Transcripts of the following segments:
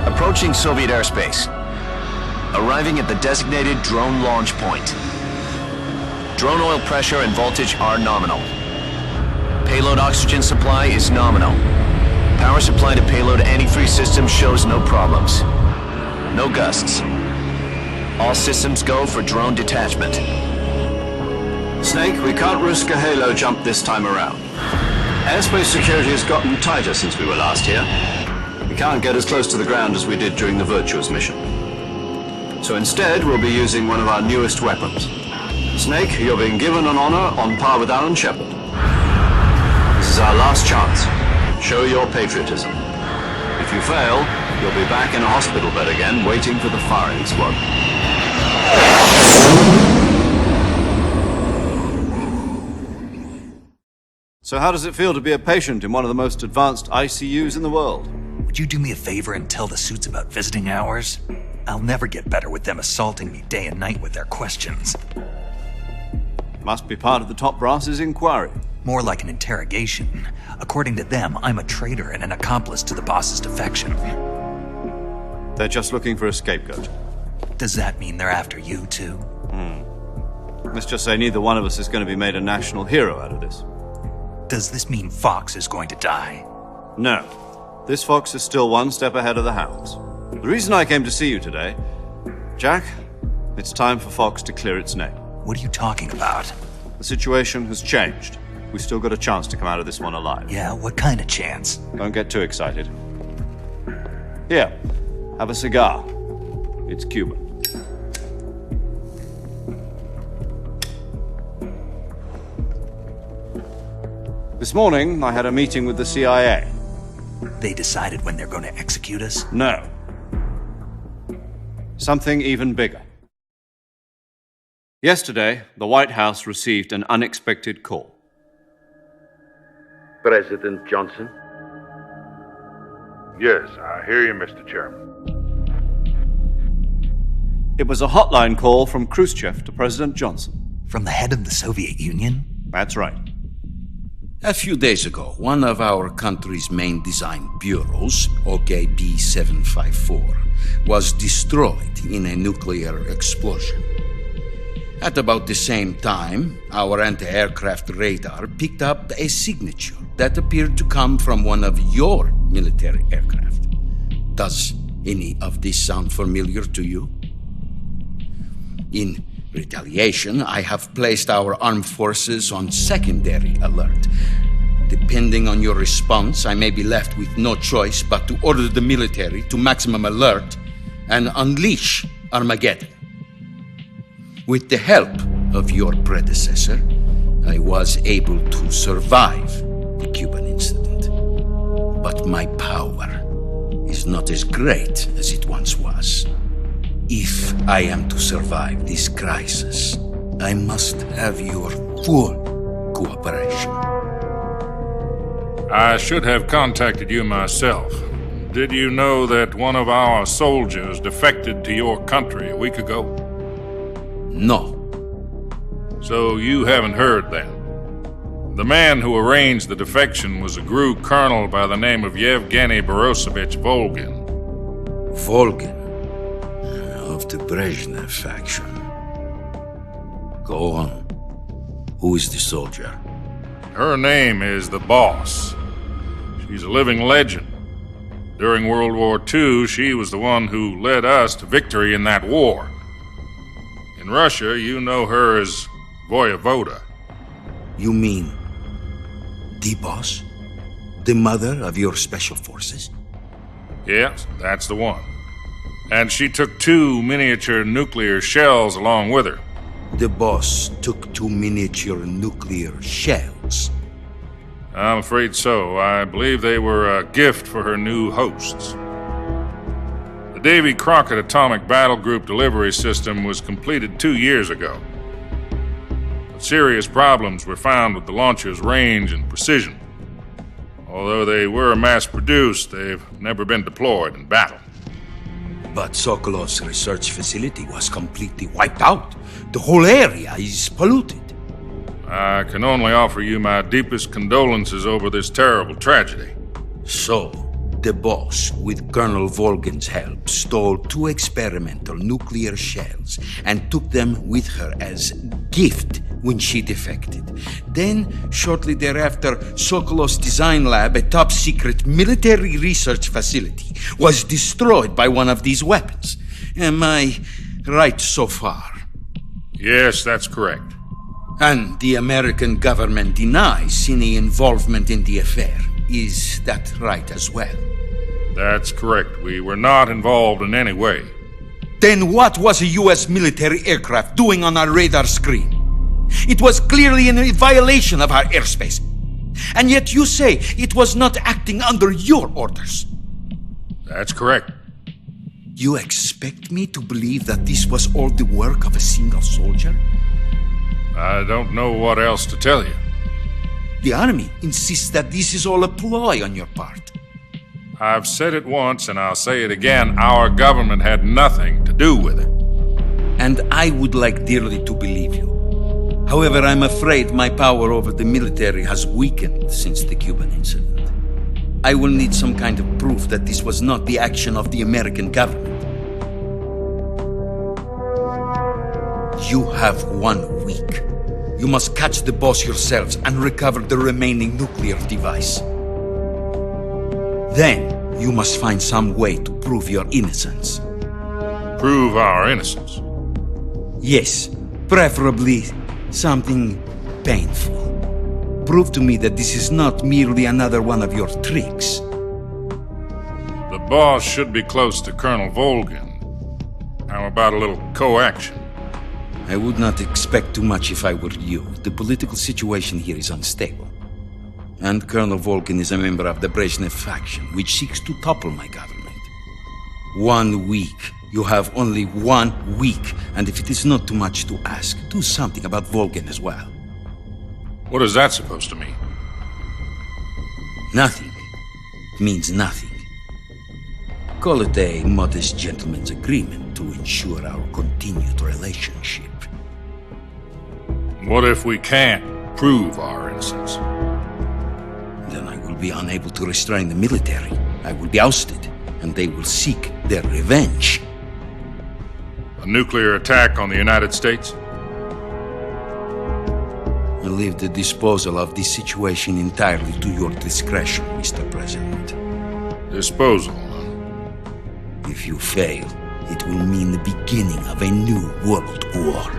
approaching Soviet airspace. Arriving at the designated drone launch point. Drone oil pressure and voltage are nominal. Payload oxygen supply is nominal. Power supply to payload any three systems shows no problems. No gusts. All systems go for drone detachment. Snake, we can't risk a halo jump this time around. Airspace security has gotten tighter since we were last here. We can't get as close to the ground as we did during the Virtuous mission. So instead, we'll be using one of our newest weapons. Snake, you're being given an honor on par with Alan Shepard. This is our last chance. Show your patriotism. If you fail, you'll be back in a hospital bed again, waiting for the firing squad. So how does it feel to be a patient in one of the most advanced ICUs in the world? Would you do me a favor and tell the suits about visiting hours? I'll never get better with them assaulting me day and night with their questions. Must be part of the top brass's inquiry. More like an interrogation. According to them, I'm a traitor and an accomplice to the boss's defection. They're just looking for a scapegoat. Does that mean they're after you, too? Let's just say neither one of us is going to be made a national hero out of this. Does this mean Fox is going to die? No. This fox is still one step ahead of the hounds. The reason I came to see you today, Jack, it's time for Fox to clear its name. What are you talking about? The situation has changed. We've still got a chance to come out of this one alive. Yeah, what kind of chance? Don't get too excited. Here, have a cigar. It's Cuban. This morning, I had a meeting with the CIA. They decided when they're going to execute us? No. Something even bigger. Yesterday, the White House received an unexpected call. President Johnson? Yes, I hear you, Mr. Chairman. It was a hotline call from Khrushchev to President Johnson. From the head of the Soviet Union? That's right. A few days ago, one of our country's main design bureaus, OKB 754, was destroyed in a nuclear explosion. At about the same time, our anti-aircraft radar picked up a signature that appeared to come from one of your military aircraft. Does any of this sound familiar to you? In retaliation, I have placed our armed forces on secondary alert. Depending on your response, I may be left with no choice but to order the military to maximum alert and unleash Armageddon. With the help of your predecessor, I was able to survive the Cuban incident. But my power is not as great as it once was. If I am to survive this crisis, I must have your full cooperation. I should have contacted you myself. Did you know that one of our soldiers defected to your country a week ago? No. So you haven't heard then. The man who arranged the defection was a GRU colonel by the name of Yevgeny Borisovich Volgin. Volgin, of the Brezhnev faction. Go on. Who is the soldier? Her name is the Boss. She's a living legend. During World War II, she was the one who led us to victory in that war. In Russia, you know her as Voyevoda. You mean the boss? The mother of your special forces? Yes, that's the one. And she took 2 miniature nuclear shells along with her. The boss took 2 miniature nuclear shells. I'm afraid so. I believe they were a gift for her new hosts. The Davy Crockett Atomic Battle Group delivery system was completed 2 years ago. But serious problems were found with the launcher's range and precision. Although they were mass-produced, they've never been deployed in battle. But Sokolov's research facility was completely wiped out. The whole area is polluted. I can only offer you my deepest condolences over this terrible tragedy. So, The boss, with Colonel Volgin's help, stole 2 experimental nuclear shells and took them with her as gift when she defected. Then, shortly thereafter, Sokolov's design lab, a top-secret military research facility, was destroyed by one of these weapons. Am I right so far? Yes, that's correct. And the American government denies any involvement in the affair. Is that right as well? That's correct. We were not involved in any way. Then what was a U.S. military aircraft doing on our radar screen? It was clearly in violation of our airspace. And yet you say it was not acting under your orders. That's correct. You expect me to believe that this was all the work of a single soldier? I don't know what else to tell you. The army insists that this is all a ploy on your part. I've said it once and I'll say it again. Our government had nothing to do with it. And I would like dearly to believe you. However, I'm afraid my power over the military has weakened since the Cuban incident. I will need some kind of proof that this was not the action of the American government. You have 1 week. You must catch the boss yourselves and recover the remaining nuclear device. Then, you must find some way to prove your innocence. Prove our innocence. Yes, preferably something painful. Prove to me that this is not merely another one of your tricks. The boss should be close to Colonel Volgin. How about a little coaction? I would not expect too much if I were you. The political situation here is unstable. And Colonel Volgin is a member of the Brezhnev faction, which seeks to topple my government. 1 week. You have only 1 week. And if it is not too much to ask, do something about Volgin as well. What is that supposed to mean? Nothing means nothing. Call it a modest gentleman's agreement to ensure our continued relationship. What if we can't prove our innocence? Then I will be unable to restrain the military. I will be ousted, and they will seek their revenge. A nuclear attack on the United States? I leave the disposal of this situation entirely to your discretion, Mr. President. Disposal. If you fail, it will mean the beginning of a new world war.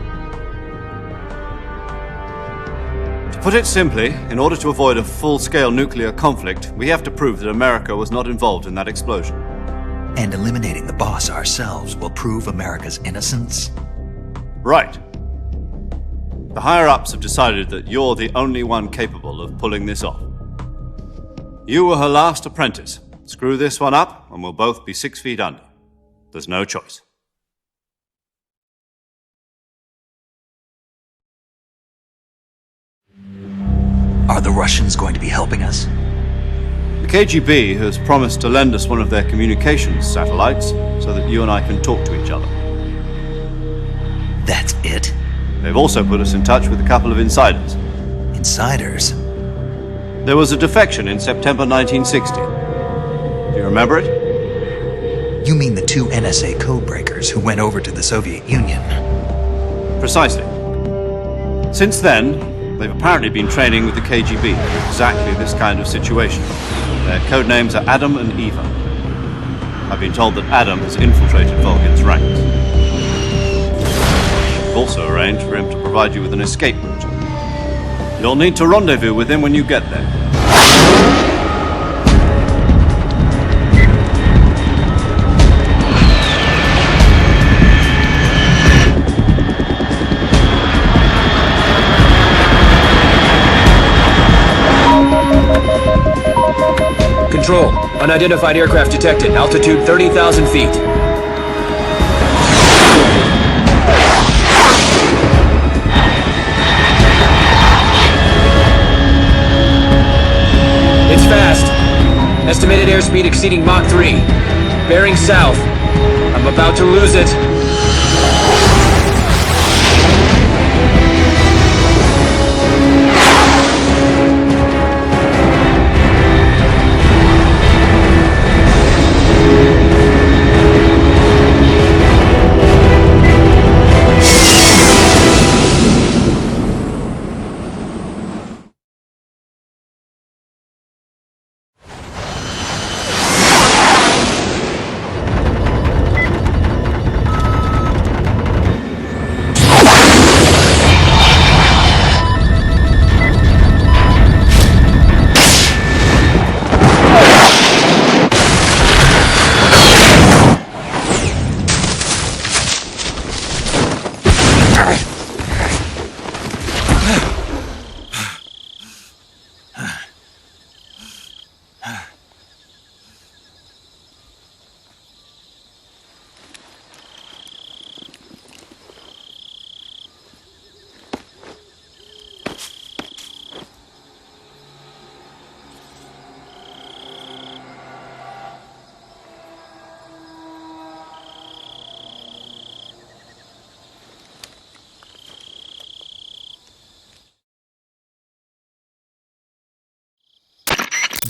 To put it simply, in order to avoid a full-scale nuclear conflict, we have to prove that America was not involved in that explosion. And eliminating the boss ourselves will prove America's innocence? Right. The higher-ups have decided that you're the only one capable of pulling this off. You were her last apprentice. Screw this one up, and we'll both be 6 feet under. There's no choice. Are the Russians going to be helping us? The KGB has promised to lend us one of their communications satellites so that you and I can talk to each other. That's it? They've also put us in touch with a couple of insiders. Insiders? There was a defection in September 1960. Do you remember it? You mean the 2 NSA codebreakers who went over to the Soviet Union? Precisely. Since then, they've apparently been training with the KGB for exactly this kind of situation. Their codenames are Adam and Eva. I've been told that Adam has infiltrated Volgin's ranks. We've also arranged for him to provide you with an escape route. You'll need to rendezvous with him when you get there. Control. Unidentified aircraft detected. Altitude 30,000 feet. It's fast. Estimated airspeed exceeding Mach 3. Bearing south. I'm about to lose it.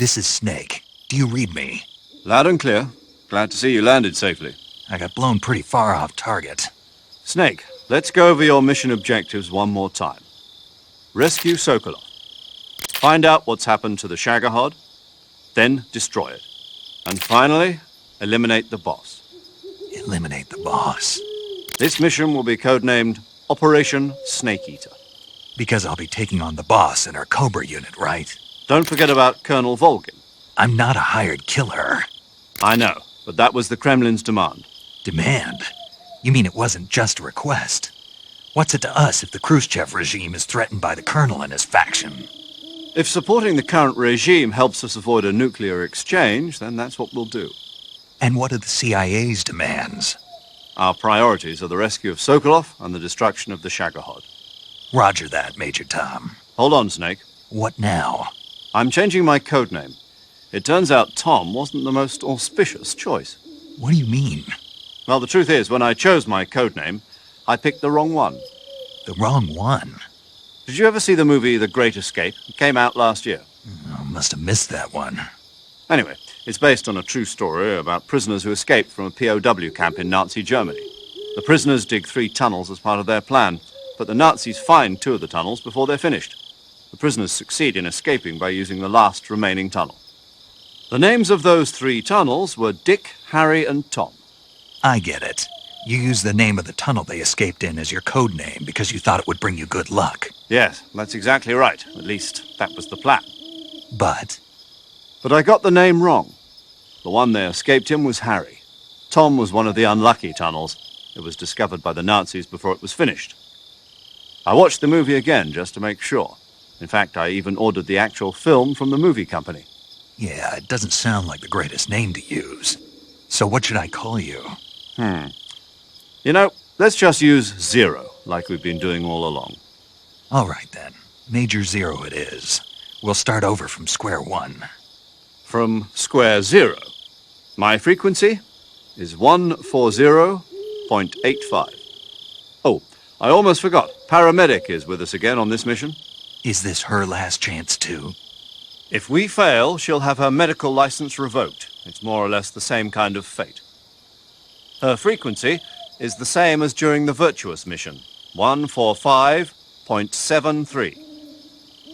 This is Snake. Do you read me? Loud and clear. Glad to see you landed safely. I got blown pretty far off target. Snake, let's go over your mission objectives one more time. Rescue Sokolov. Find out what's happened to the Shagohod, then destroy it. And finally, eliminate the boss. Eliminate the boss. This mission will be codenamed Operation Snake Eater. Because I'll be taking on the boss in our Cobra unit, right? Don't forget about Colonel Volgin. I'm not a hired killer. I know, but that was the Kremlin's demand. Demand? You mean it wasn't just a request? What's it to us if the Khrushchev regime is threatened by the Colonel and his faction? If supporting the current regime helps us avoid a nuclear exchange, then that's what we'll do. And what are the CIA's demands? Our priorities are the rescue of Sokolov and the destruction of the Shagohod. Roger that, Major Tom. Hold on, Snake. What now? I'm changing my codename. It turns out Tom wasn't the most auspicious choice. What do you mean? Well, the truth is, when I chose my codename, I picked the wrong one. The wrong one? Did you ever see the movie The Great Escape? It came out last year. I must have missed that one. Anyway, it's based on a true story about prisoners who escaped from a POW camp in Nazi Germany. The prisoners dig 3 tunnels as part of their plan, but the Nazis find 2 of the tunnels before they're finished. The prisoners succeed in escaping by using the last remaining tunnel. The names of those 3 tunnels were Dick, Harry, and Tom. I get it. You used the name of the tunnel they escaped in as your code name because you thought it would bring you good luck. Yes, that's exactly right. At least, that was the plan. But I got the name wrong. The one they escaped in was Harry. Tom was one of the unlucky tunnels. It was discovered by the Nazis before it was finished. I watched the movie again just to make sure. In fact, I even ordered the actual film from the movie company. yeah, it doesn't sound like the greatest name to use. So what should I call you? You know, let's just use Zero, like we've been doing all along. All right then. Major Zero it is. We'll start over from square one. From square zero. My frequency is 140.85. Oh, I almost forgot. Paramedic is with us again on this mission. Is this her last chance too? If we fail, she'll have her medical license revoked. It's more or less the same kind of fate. Her frequency is the same as during the Virtuous mission, 145.73.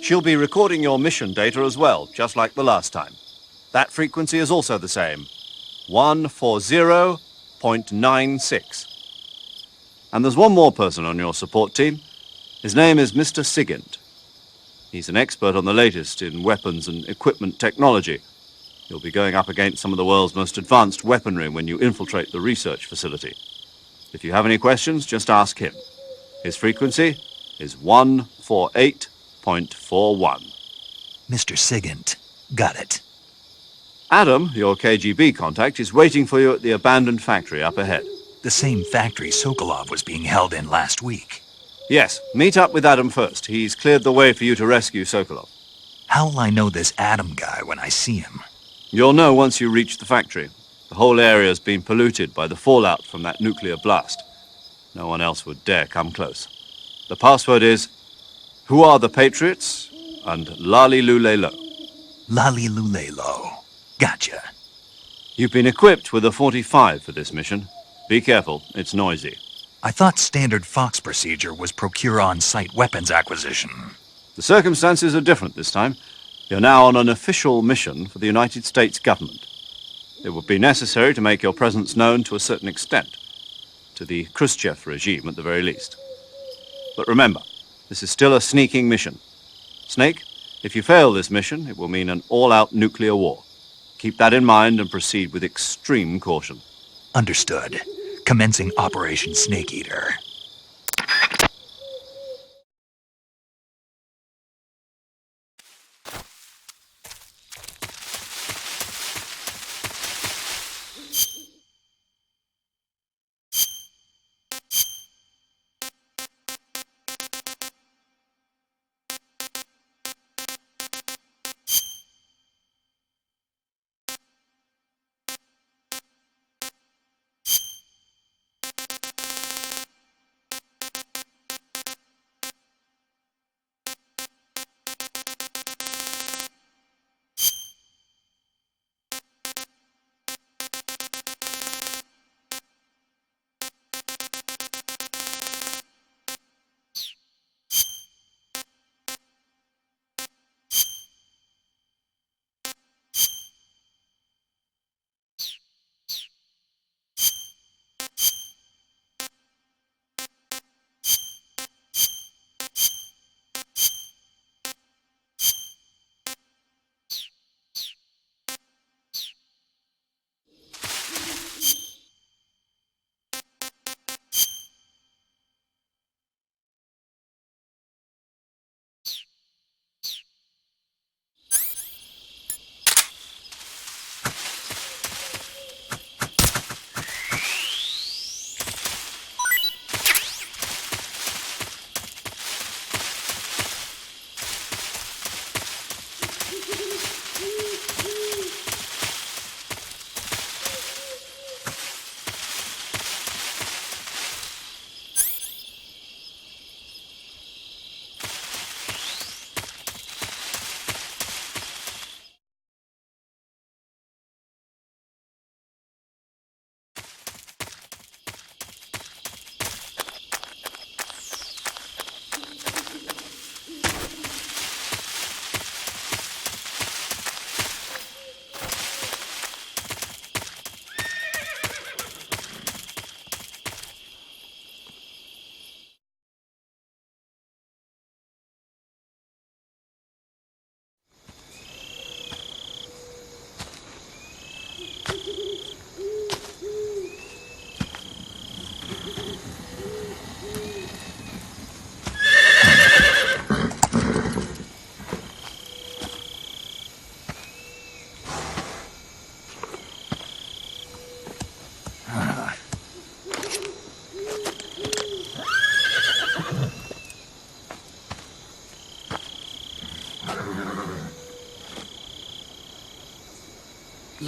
She'll be recording your mission data as well, just like the last time. That frequency is also the same, 140.96. And there's one more person on your support team. His name is Mr. Sigint. He's an expert on the latest in weapons and equipment technology. You'll be going up against some of the world's most advanced weaponry when you infiltrate the research facility. If you have any questions, just ask him. His frequency is 148.41. Mr. Sigint. Got it. Adam, your KGB contact, is waiting for you at the abandoned factory up ahead. The same factory Sokolov was being held in last week. Yes, meet up with Adam first. He's cleared the way for you to rescue Sokolov. How will I know this Adam guy when I see him? You'll know once you reach the factory. The whole area's been polluted by the fallout from that nuclear blast. No one else would dare come close. The password is, "Who are the Patriots?" and "Lali Lule Lo." Lali Lulelo. Gotcha. You've been equipped with a 45 for this mission. Be careful, it's noisy. I thought standard Fox procedure was procure on-site weapons acquisition. The circumstances are different this time. You're now on an official mission for the United States government. It would be necessary to make your presence known to a certain extent, to the Khrushchev regime at the very least. But remember, this is still a sneaking mission. Snake, if you fail this mission, it will mean an all-out nuclear war. Keep that in mind and proceed with extreme caution. Understood. Commencing Operation Snake Eater.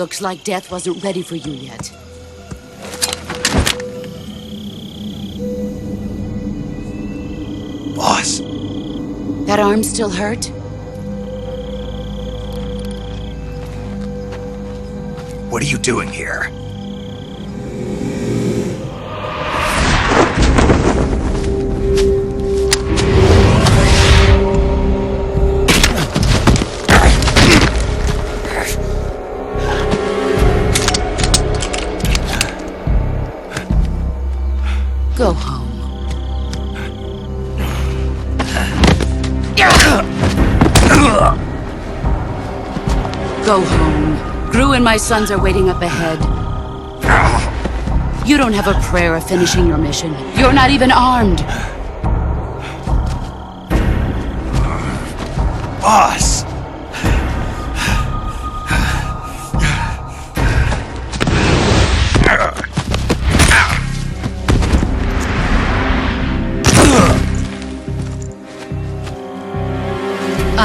Looks like death wasn't ready for you yet. Boss, That arm still hurt? what are you doing here? Go home. Go home. Gru and my sons are waiting up ahead. You don't have a prayer of finishing your mission. You're not even armed. Boss!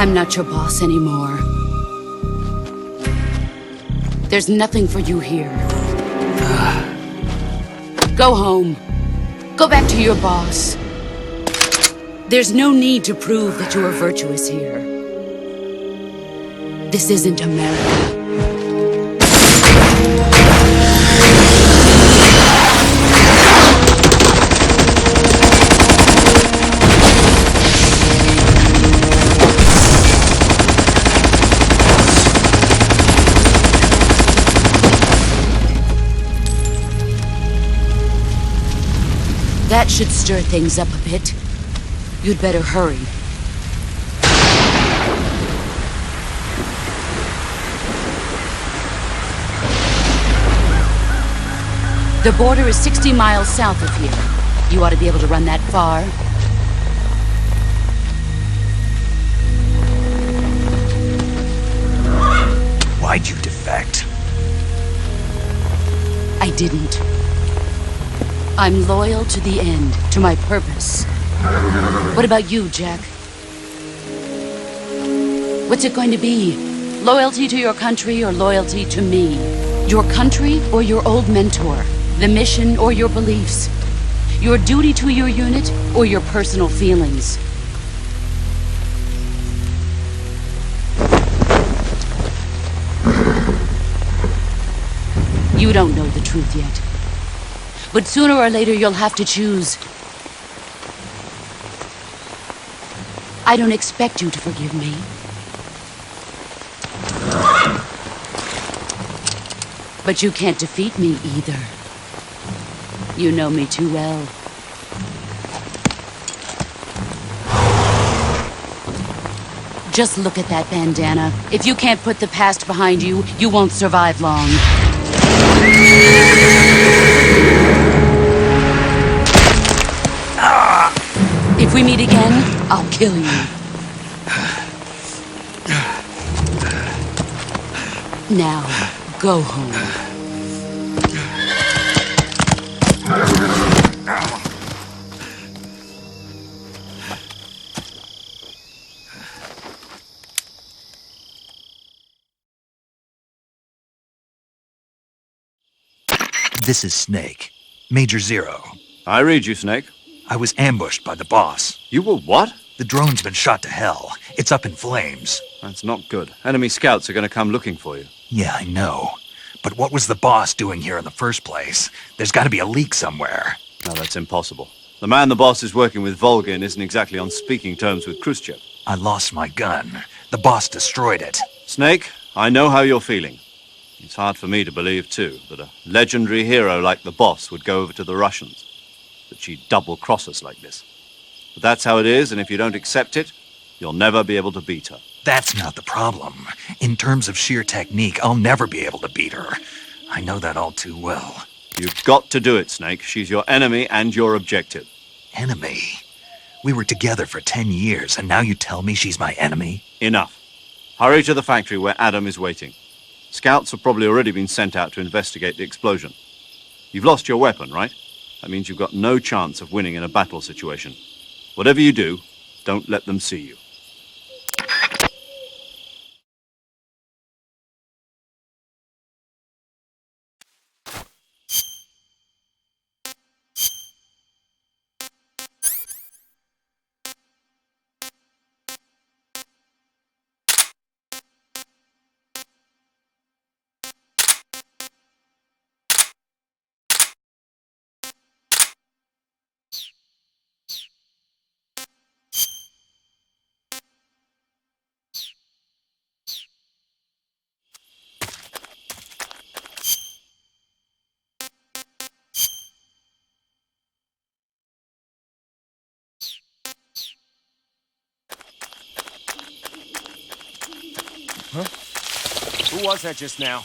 I'm not your boss anymore. There's nothing for you here. Go home. Go back to your boss. There's no need to prove that you are virtuous here. This isn't America. That should stir things up a bit. You'd better hurry. The border is 60 miles south of here. You ought to be able to run that far. Why'd you defect? I didn't. I'm loyal to the end, to my purpose. What about you, Jack? What's it going to be? Loyalty to your country or loyalty to me? Your country or your old mentor? The mission or your beliefs? Your duty to your unit or your personal feelings? You don't know the truth yet. But sooner or later, you'll have to choose. I don't expect you to forgive me. But you can't defeat me either. You know me too well. Just look at that bandana. If you can't put the past behind you, you won't survive long. If we meet again, I'll kill you. Now, go home. This is Snake. Major Zero. I read you, Snake. I was ambushed by the boss. You were what? The drone's been shot to hell. It's up in flames. That's not good. Enemy scouts are going to come looking for you. Yeah, I know. But what was the boss doing here in the first place? There's got to be a leak somewhere. No, that's impossible. The man the boss is working with, Volgin, isn't exactly on speaking terms with Khrushchev. I lost my gun. The boss destroyed it. Snake, I know how you're feeling. It's hard for me to believe, too, that a legendary hero like the boss would go over to the Russians. That she'd double-cross us like this. But that's how it is, and if you don't accept it, you'll never be able to beat her. That's not the problem. In terms of sheer technique, I'll never be able to beat her. I know that all too well. You've got to do it, Snake. She's your enemy and your objective. Enemy? We were together for 10 years, and now you tell me she's my enemy? Enough. Hurry to the factory where Adam is waiting. Scouts have probably already been sent out to investigate the explosion. You've lost your weapon, right? That means you've got no chance of winning in a battle situation. Whatever you do, don't let them see you. Who was that just now?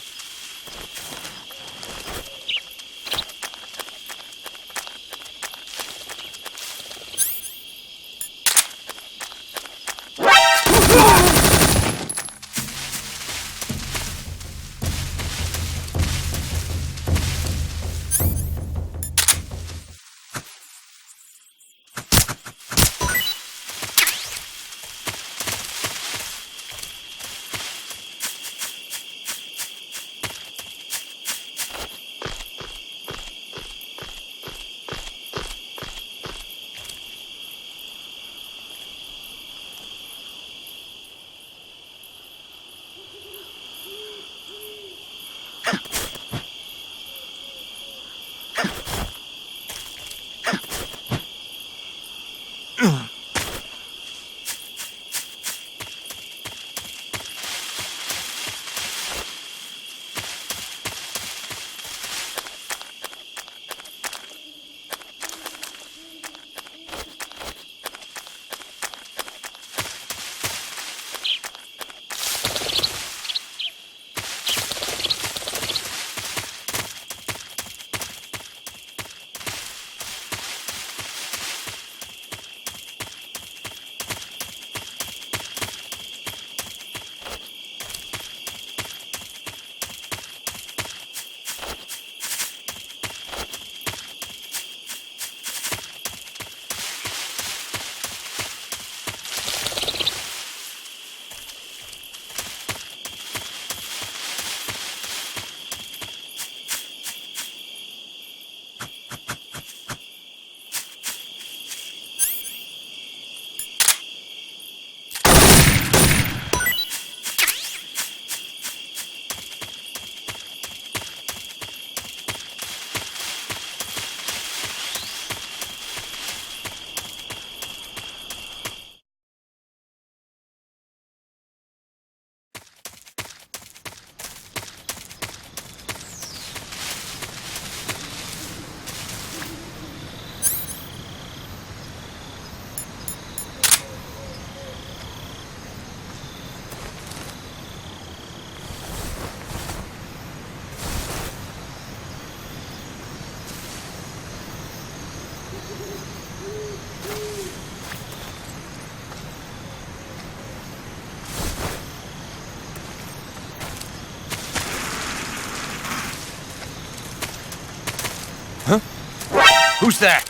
Who's that?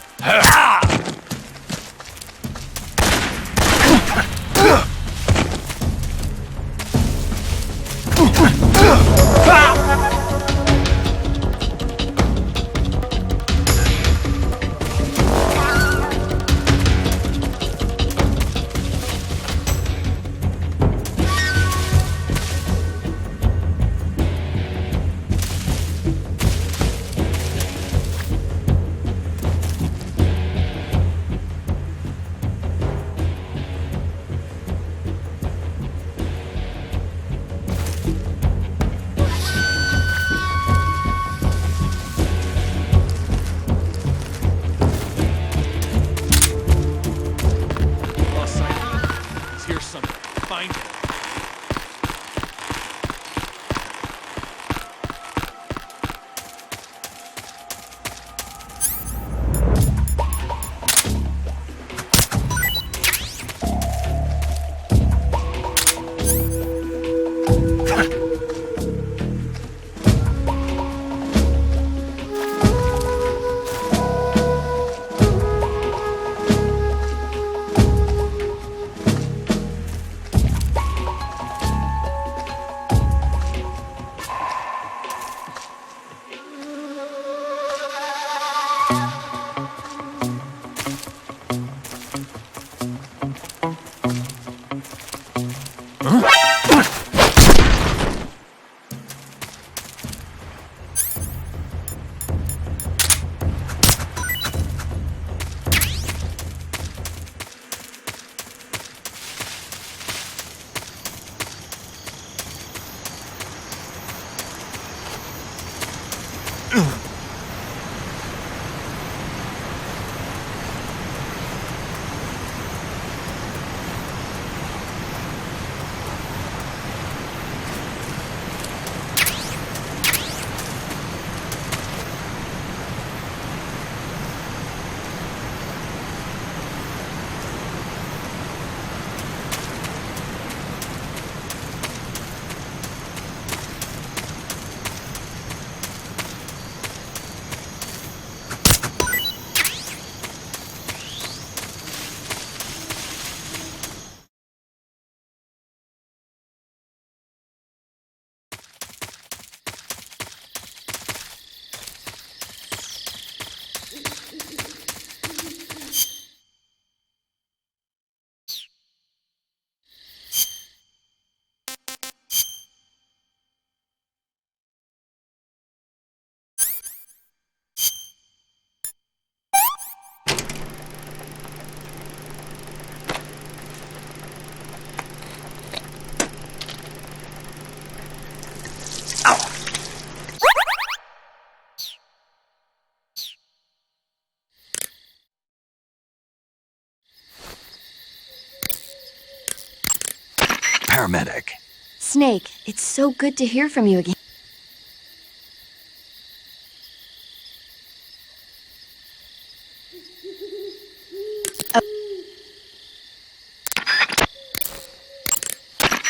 paramedic. Snake, it's so good to hear from you again.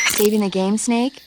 Saving the game, Snake?